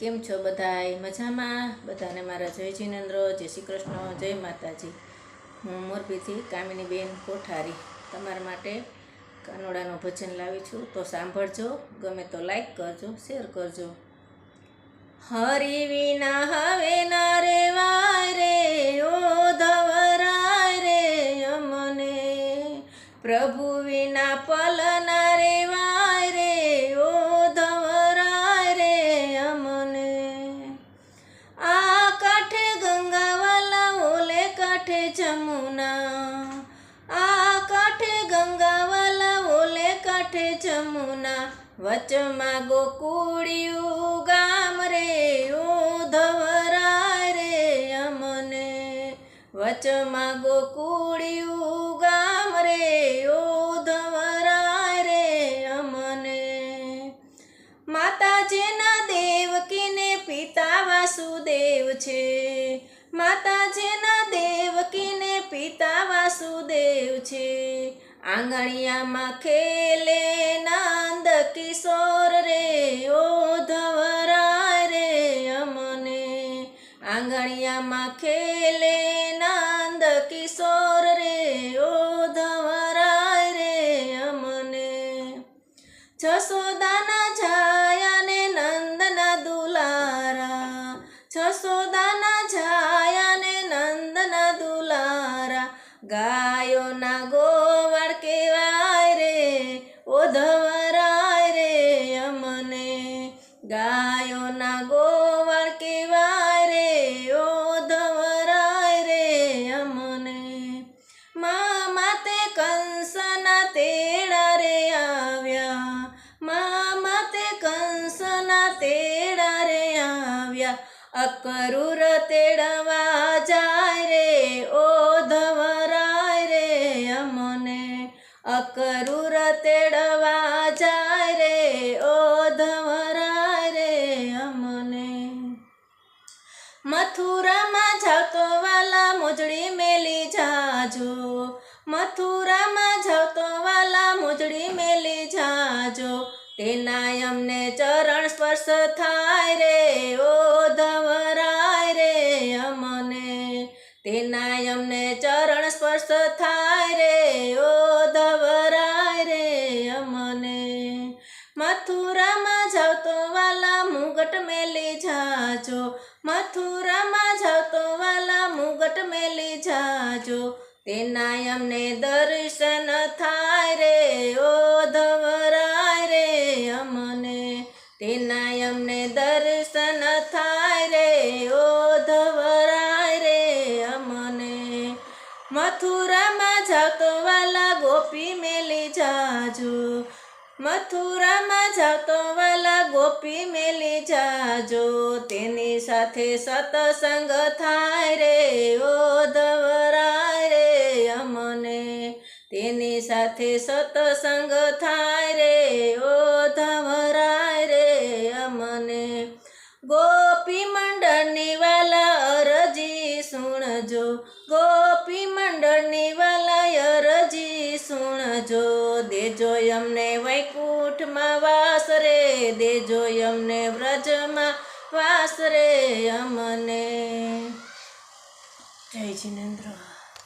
કેમ છો બધાય? મજામાં? બધાને મારા જય જીનેન્દ્ર, જય શ્રી કૃષ્ણ, જય માતાજી. હું મોરબીથી કામિનીબેન કોઠારી તમારા માટે કાનોડાનું ભજન લાવી છું, તો સાંભળજો. ગમે તો લાઈક કરજો, શેર કરજો. હરિ વિના હવે ના રેવાય રે, ઓ ધવરાય રે અમને. પ્રભુ વિના પલ ના રેવાય રે, ઓ ધવરાય રે અમને. આ કાંઠે ગંગાવાલા, ઓલે કાંઠે જમુના. આ કાંઠે ગંગાવાલા, ઓલે કાંઠે જમુના. વચમાં ગોકુળિયું ગામ રે, ઓ ધવરાય રે અમને. વચમાં ગોકુળિયું ગામ રે, ઓ ધવરાય રે અમને. માતાજીના દેવકીને પિતા વાસુદેવ છે. માતાજીના દેવકીને પિતા વાસુદેવ છે. આંગણિયામાં ખેલે નંદ કિશોર રે, ઓ ધવરાય રે અમને. આંગણિયામાં ખેલે નંદ કિશોર રે, ઓ ધવરાય રે અમને. જશોદાના છાયા ને નંદના દુલારા. જશોદાના છાયા ને નંદના દુલારા. ગાયોના ગોવાળ કેવાય રે, ઓ ધવરાય રે અમને. ગાયોના ગોવાળ કેવાય રે, ઓ ધવરાય રે અમને. માતે કંસના તેડા રે આવ્યા. માતે કંસના તેડા રે આવ્યા. અકરૂર તેડવા જાય રે, ઓ ધવરાય રે અમને. અકરૂર તેડવા જાય રે, ઓ ધવરાય રે અમને. મથુરામાં જાતો વાલા, મોજડી મેલી જાજો. મથુરામાં જાતો વાલા, મોજડી મેલી જાજો. તેના અમને ચરણ સ્પર્શ થાય રે, ઓ ધવરાય રે અમને. તેના અમને ચરણ સ્પર્શ થાય રે, ઓ ધવરાય રે અમને. મથુરામાં જાતો વાલા, મુગટ મેલી જાજો. મથુરામાં જાતો વાલા, મુગટ મેલી જાજો. તેના અમને દર્શન થાય રે, ઓ ધવરાય રે અમને. તેના અમને દર્શન થાય રે, ઓ ધવરાય રે અમને. મથુરામાં જાતો વાલા, ગોપી મેલી જાજો. મથુરામાં જાતો વાલા, ગોપી મેલી જાજો. તેની સાથે સતસંગ થાય રે, ઓ ધવરાય રે અમને. તેની સાથે સતસંગ થાય રે, ઓ ધવરાય રે અમને. ગોપી મંડળની વાલા અરજી સુણજો. ગોપી મંડળની વાલા અરજી સુણજો. દેજો અમને વૈકુંઠમાં વાસ રે, દેજો અમને વ્રજમાં વાસ રે અમને. જય જીનેન્દ્ર.